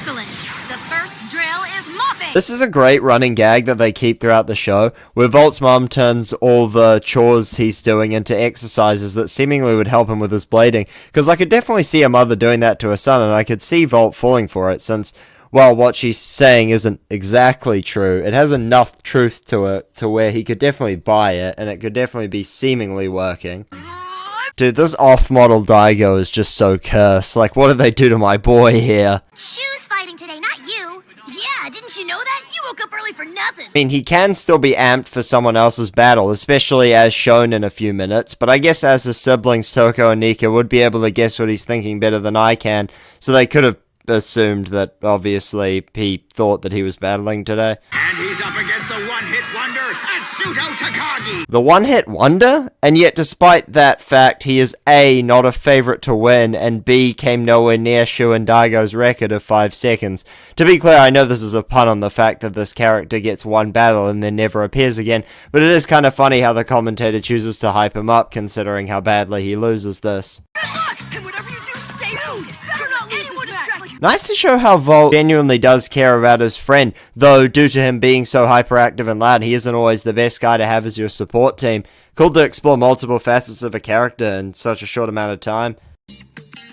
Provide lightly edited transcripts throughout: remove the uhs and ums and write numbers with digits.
Excellent. The first drill is mopping. This is a great running gag that they keep throughout the show, where Volt's mom turns all the chores he's doing into exercises that seemingly would help him with his blading, because I could definitely see a mother doing that to her son, and I could see Volt falling for it, since, well, what she's saying isn't exactly true. It has enough truth to it to where he could definitely buy it, and it could definitely be seemingly working. Dude, this off-model Daigo is just so cursed. Like, what did they do to my boy here? Shu's fighting today, not you. Yeah, didn't you know that? You woke up early for nothing. I mean, he can still be amped for someone else's battle, especially as shown in a few minutes, but I guess as his siblings Toko and Nika would be able to guess what he's thinking better than I can, so they could have assumed that, obviously, he thought that he was battling today. And he's up against the one-hit wonder, Atsuto Takagi! The one-hit wonder? And yet, despite that fact, he is A, not a favorite to win, and B, came nowhere near Shu and Daigo's record of 5 seconds. To be clear, I know this is a pun on the fact that this character gets one battle and then never appears again, but it is kind of funny how the commentator chooses to hype him up, considering how badly he loses this. Good luck, and whatever you do, stay focused. Better not lose anyone distract you. Nice to show how Volt genuinely does care about his friend, though due to him being so hyperactive and loud, he isn't always the best guy to have as your support team. Cool to explore multiple facets of a character in such a short amount of time.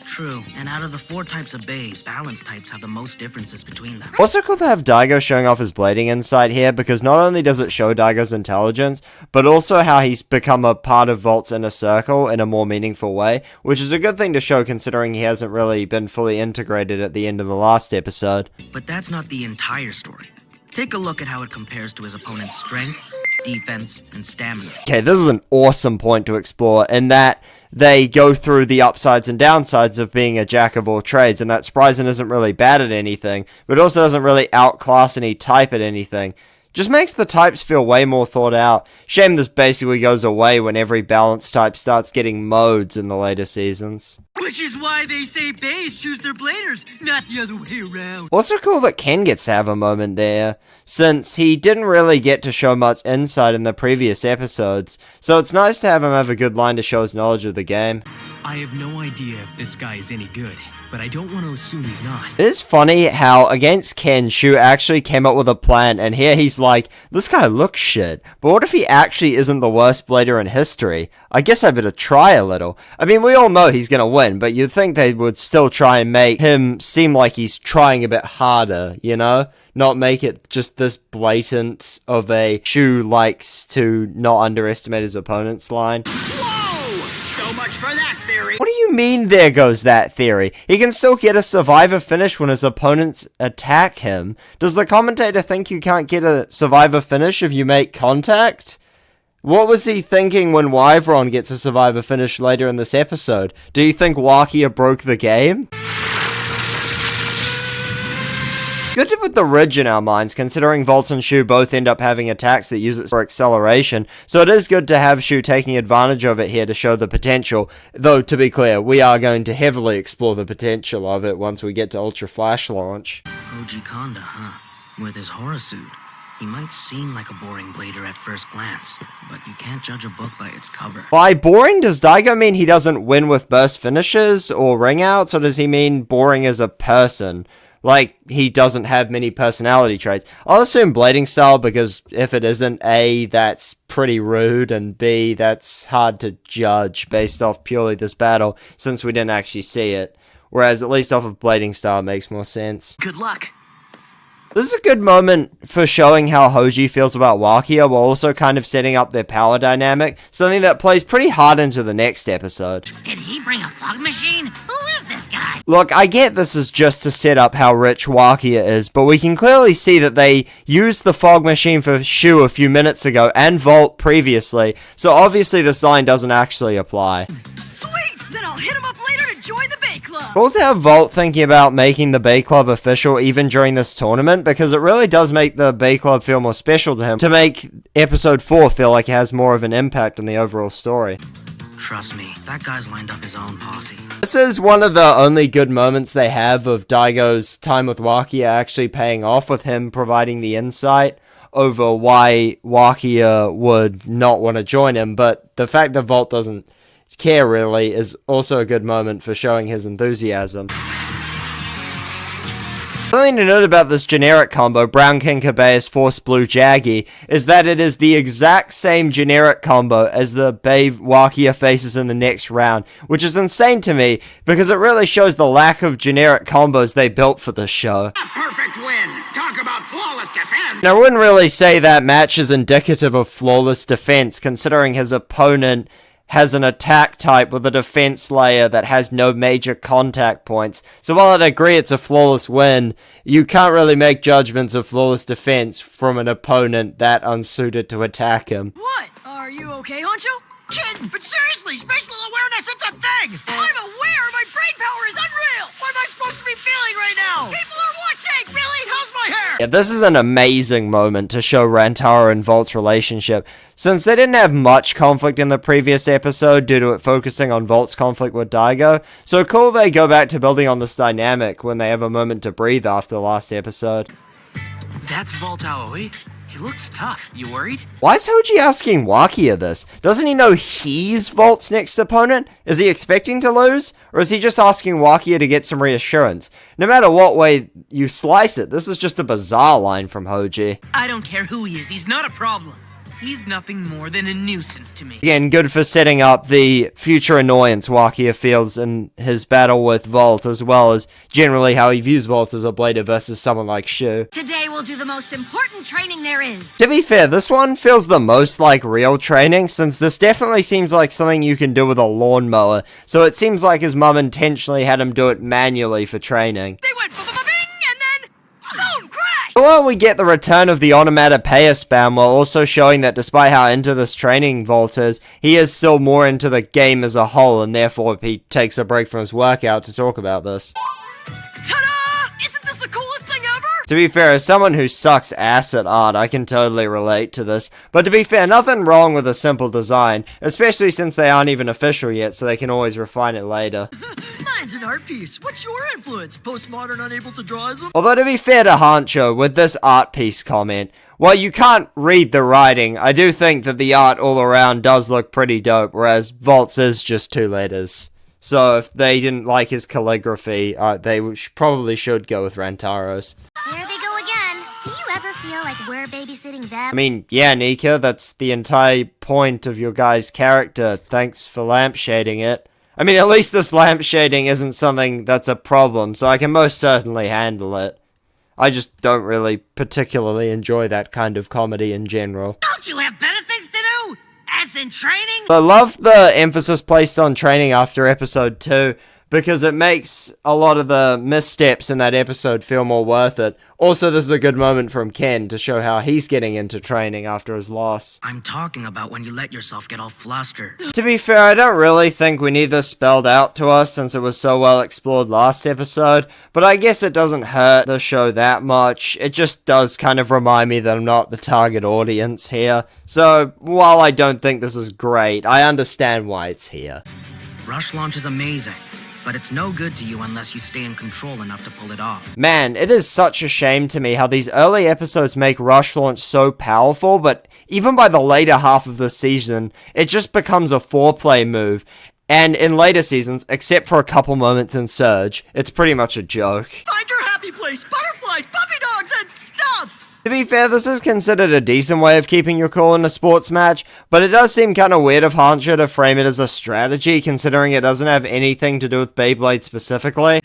True, and out of the 4 types of bays, balance types have the most differences between them. Also cool to have Daigo showing off his blading insight here, because not only does it show Daigo's intelligence, but also how he's become a part of Volt's inner circle in a more meaningful way, which is a good thing to show considering he hasn't really been fully integrated at the end of the last episode. But that's not the entire story. Take a look at how it compares to his opponent's strength, defense, and stamina. Okay, this is an awesome point to explore, in that they go through the upsides and downsides of being a jack of all trades, and that Spryzen isn't really bad at anything, but also doesn't really outclass any type at anything. Just makes the types feel way more thought out. Shame this basically goes away when every balance type starts getting modes in the later seasons. Which is why they say bays choose their bladers, not the other way around. Also cool that Ken gets to have a moment there, since he didn't really get to show much insight in the previous episodes, so it's nice to have him have a good line to show his knowledge of the game. I have no idea if this guy is any good, but I don't want to assume he's not. It is funny how against Ken, Shu actually came up with a plan, and here he's like, this guy looks shit, but what if he actually isn't the worst blader in history? I guess I better try a little. I mean, we all know he's gonna win, but you'd think they would still try and make him seem like he's trying a bit harder, you know? Not make it just this blatant of a Shu likes to not underestimate his opponent's line. Whoa! So much for that theory! What do you mean there goes that theory? He can still get a survivor finish when his opponents attack him. Does the commentator think you can't get a survivor finish if you make contact? What was he thinking when Wyvron gets a survivor finish later in this episode? Do you think Wakia broke the game? Good to put the ridge in our minds, considering Volt and Shu both end up having attacks that use it for acceleration, so it is good to have Shu taking advantage of it here to show the potential, though to be clear, we are going to heavily explore the potential of it once we get to Ultra Flash launch. Koji Kanda, huh? With his horror suit. He might seem like a boring blader at first glance, but you can't judge a book by its cover. By boring, does Daigo mean he doesn't win with burst finishes or ring outs, or does he mean boring as a person? Like, he doesn't have many personality traits. I'll assume blading style, because if it isn't, A, that's pretty rude, and B, that's hard to judge based off purely this battle, since we didn't actually see it. Whereas, at least off of blading style, it makes more sense. Good luck. This is a good moment for showing how Hoji feels about Wakia, while also kind of setting up their power dynamic, something that plays pretty hard into the next episode. Did he bring a fog machine? Who is this guy? Look, I get this is just to set up how rich Wakia is, but we can clearly see that they used the fog machine for Shu a few minutes ago, and Volt previously, so obviously this line doesn't actually apply. Sweet! Then I'll hit him up later to join the Bay Club. Cool to have Volt thinking about making the Bay Club official even during this tournament, because it really does make the Bay Club feel more special to him, to make episode 4 feel like it has more of an impact on the overall story. Trust me, that guy's lined up his own posse. This is one of the only good moments they have of Daigo's time with Wakia actually paying off, with him providing the insight over why Wakia would not want to join him, but the fact that Volt doesn't care really is also a good moment for showing his enthusiasm. Something to note about this generic combo, Brown King Kabea's Force Blue Jaggy, is that it is the exact same generic combo as the Babe Wakia faces in the next round, which is insane to me, because it really shows the lack of generic combos they built for this show. A perfect win. Talk about flawless defense. Now, I wouldn't really say that match is indicative of flawless defense, considering his opponent has an attack type with a defense layer that has no major contact points. So while I'd agree it's a flawless win, you can't really make judgments of flawless defense from an opponent that unsuited to attack him. What? Are you okay, Honcho? Kid, but seriously, spatial awareness, it's a thing! I'm aware, my brain power is unreal! What am I supposed to be feeling right now? People are watching! Really? How's my hair? Yeah, this is an amazing moment to show Rantaro and Volt's relationship, since they didn't have much conflict in the previous episode due to it focusing on Volt's conflict with Daigo, so cool they go back to building on this dynamic when they have a moment to breathe after the last episode. That's Volt Aoi. He looks tough. You worried? Why is Hoji asking Wakia this? Doesn't he know he's Volt's next opponent? Is he expecting to lose? Or is he just asking Wakia to get some reassurance? No matter what way you slice it, this is just a bizarre line from Hoji. I don't care who he is, he's not a problem. He's nothing more than a nuisance to me. Again, good for setting up the future annoyance Wakia feels in his battle with Volt, as well as generally how he views Volt as a blader versus someone like Shu. Today we'll do the most important training there is. To be fair, this one feels the most like real training, since this definitely seems like something you can do with a lawnmower, so it seems like his mum intentionally had him do it manually for training. They went bing and then boom, crash! Well, we get the return of the onomatopoeia spam while also showing that despite how into this training Volt is, he is still more into the game as a whole, and therefore he takes a break from his workout to talk about this. Ta-da! Isn't this the coolest thing ever? To be fair, as someone who sucks ass at art, I can totally relate to this. But to be fair, nothing wrong with a simple design, especially since they aren't even official yet, so they can always refine it later. Mine's an art piece. What's your influence? Postmodern, unable to draw as him? Although to be fair to Hancho, with this art piece comment, while you can't read the writing, I do think that the art all around does look pretty dope, whereas Volt's is just 2 letters. So if they didn't like his calligraphy, they probably should go with Rantaro's. There they go again. Do you ever feel like we're babysitting them? I mean, yeah, Nika, that's the entire point of your guy's character. Thanks for lampshading it. I mean, at least this lampshading isn't something that's a problem, so I can most certainly handle it. I just don't really particularly enjoy that kind of comedy in general. Don't you have better things to do? As in training? I love the emphasis placed on training after episode 2, because it makes a lot of the missteps in that episode feel more worth it. Also, this is a good moment from Ken to show how he's getting into training after his loss. I'm talking about when you let yourself get all flustered. To be fair, I don't really think we need this spelled out to us since it was so well explored last episode, but I guess it doesn't hurt the show that much. It just does kind of remind me that I'm not the target audience here. So, while I don't think this is great, I understand why it's here. Rush launch is amazing, but it's no good to you unless you stay in control enough to pull it off. Man, it is such a shame to me how these early episodes make Rush Launch so powerful, but even by the later half of the season, it just becomes a foreplay move. And in later seasons, except for a couple moments in Surge, it's pretty much a joke. Find your happy place, butterflies, puppy dogs, and stuff! To be fair, this is considered a decent way of keeping your cool in a sports match, but it does seem kinda weird of Hancho to frame it as a strategy, considering it doesn't have anything to do with Beyblade specifically.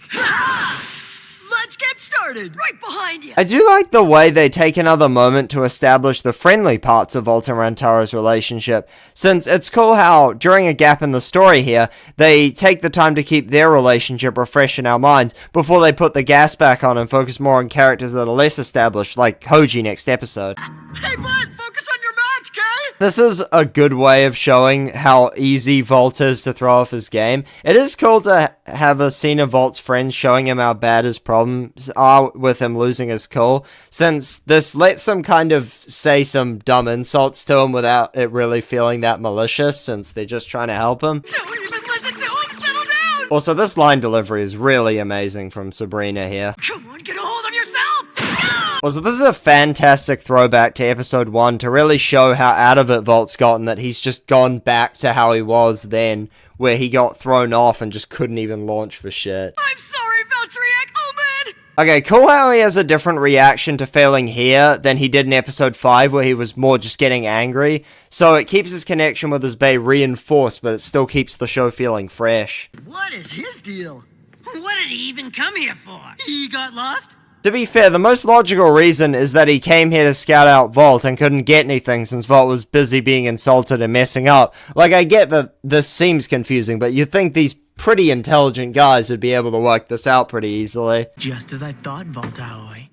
Let's get started! Right behind you! I do like the way they take another moment to establish the friendly parts of Volt and Rantaro's relationship, since it's cool how, during a gap in the story here, they take the time to keep their relationship fresh in our minds before they put the gas back on and focus more on characters that are less established, like Hoji next episode. Hey, bud, focus on your match, Kay! This is a good way of showing how easy Volt is to throw off his game. It is cool to have a scene of Volt's friends showing him how bad his problems are with him losing his cool, since this lets them kind of say some dumb insults to him without it really feeling that malicious, since they're just trying to help him. Don't even listen to him! Settle down! Also, this line delivery is really amazing from Sabrina here. Come on, get a hold of yourself! Also, this is a fantastic throwback to episode 1 to really show how out of it Volt's gotten, that he's just gone back to how he was then, where he got thrown off and just couldn't even launch for shit. I'm sorry, Valtriac! Oh man! Okay, cool how he has a different reaction to failing here than he did in episode 5, where he was more just getting angry. So it keeps his connection with his bae reinforced, but it still keeps the show feeling fresh. What is his deal? What did he even come here for? He got lost? To be fair, the most logical reason is that he came here to scout out Volt and couldn't get anything since Volt was busy being insulted and messing up. Like, I get that this seems confusing, but you'd think these pretty intelligent guys would be able to work this out pretty easily. Just as I thought, Voltaoi.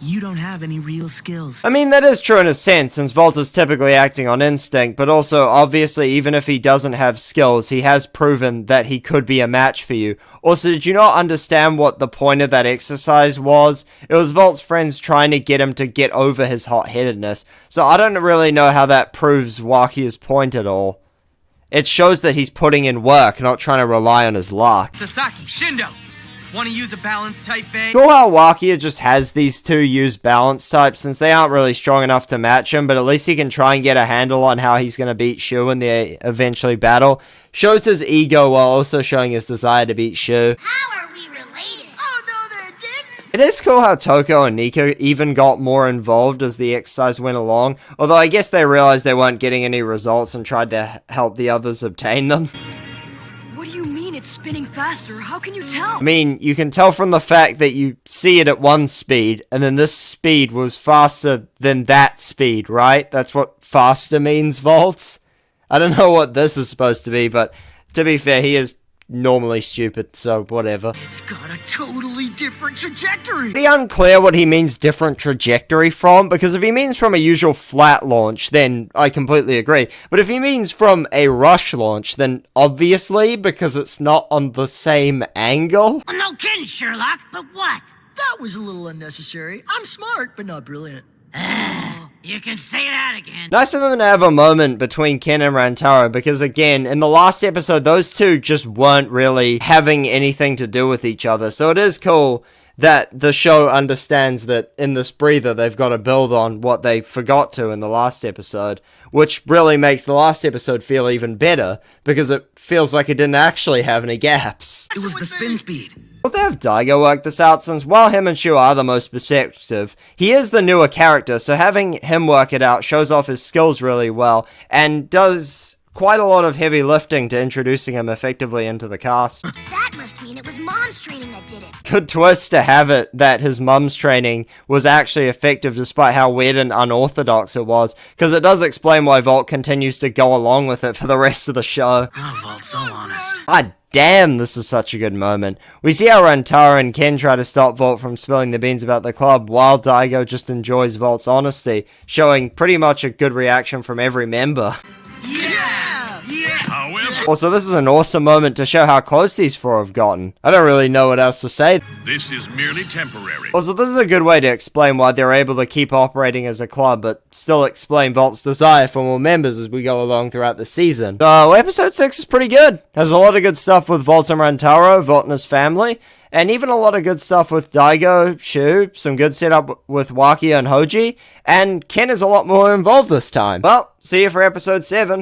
You don't have any real skills. I mean, that is true in a sense, since Volt is typically acting on instinct, but also, obviously, even if he doesn't have skills, he has proven that he could be a match for you. Also, did you not understand what the point of that exercise was? It was Volt's friends trying to get him to get over his hot-headedness, so I don't really know how that proves Wakia's point at all. It shows that he's putting in work, not trying to rely on his luck. Sasaki, Shindo! Want to use a balance type, babe? Cool how Wakia just has these two use balance types since they aren't really strong enough to match him, but at least he can try and get a handle on how he's going to beat Shu when they eventually battle. Shows his ego while also showing his desire to beat Shu. How are we related? Oh, no, they didn't! It is cool how Toko and Nico even got more involved as the exercise went along, although I guess they realized they weren't getting any results and tried to help the others obtain them. What do you mean it's spinning faster? How can you tell? I mean, you can tell from the fact that you see it at one speed, and then this speed was faster than that speed, right? That's what faster means, Volts. I don't know what this is supposed to be, but to be fair, he is normally stupid, so whatever. It's got a totally different trajectory! Pretty unclear what he means different trajectory from, because if he means from a usual flat launch, then I completely agree. But if he means from a rush launch, then obviously, because it's not on the same angle. Well, no kidding, Sherlock, but what? That was a little unnecessary. I'm smart, but not brilliant. You can say that again. Nice of them to have a moment between Ken and Rantaro, because again, in the last episode, those two just weren't really having anything to do with each other, so it is cool that the show understands that in this breather, they've got to build on what they forgot to in the last episode, which really makes the last episode feel even better, because it feels like it didn't actually have any gaps. It was the spin speed. We'll have Daigo work this out, since while him and Shu are the most perceptive, he is the newer character, so having him work it out shows off his skills really well, and does quite a lot of heavy lifting to introducing him effectively into the cast. That must mean it was Mom's training that did it. Good twist to have it that his mum's training was actually effective despite how weird and unorthodox it was, because it does explain why Volt continues to go along with it for the rest of the show. Oh, Volt's so honest. Ah, damn, this is such a good moment. We see how Rantaro and Ken try to stop Volt from spilling the beans about the club, while Daigo just enjoys Volt's honesty, showing pretty much a good reaction from every member. Also, this is an awesome moment to show how close these four have gotten. I don't really know what else to say. This is merely temporary. Also, this is a good way to explain why they're able to keep operating as a club, but still explain Volt's desire for more members as we go along throughout the season. So, episode 6 is pretty good. Has a lot of good stuff with Volt and Rantaro, Volt and his family, and even a lot of good stuff with Daigo, Shu, some good setup with Wakia and Hoji, and Ken is a lot more involved this time. Well, see you for episode 7.